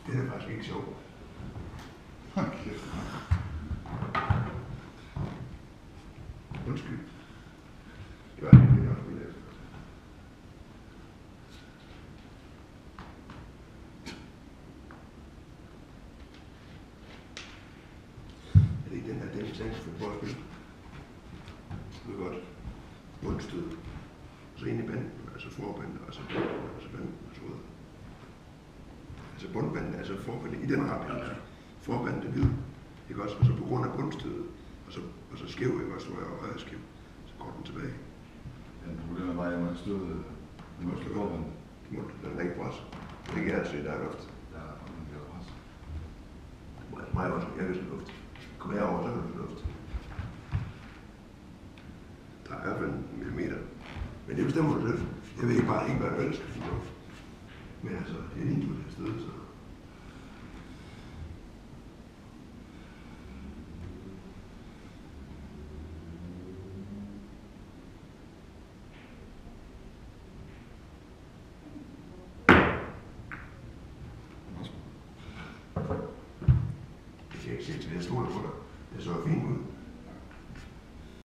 Det er faktisk ikke sjovt. Hold kæft. Undskyld. Det var ikke det, jeg skulle lave. Er det ikke den her dæmpning for boldspil? Det er godt. Bundstød. Så ind i banden, altså forbanden, og så banden, og så ud. Altså bundbanden, altså forbanden i den retning. Ja. Forbanden det hvide, ikke også? Og så på grund af bundstødet, og så skæv, ikke også? Hvor jeg var højre skæv, så går den tilbage. Ja, problemet var, at jeg må støde den måske forbanden. Den er ikke bræs. Det er ikke altid, der er luft. Ja, den bliver bræs. Mig også, jeg vil luft. Kom herover, så vil du luft. Der er i hvert fald en millimeter. Men det bestemmer du selv. Jeg ved ikke bare ikke, hvad der skal finde luft. Men altså, det er lige et sted, så... Jeg kan ikke se til det store, det så fint ud.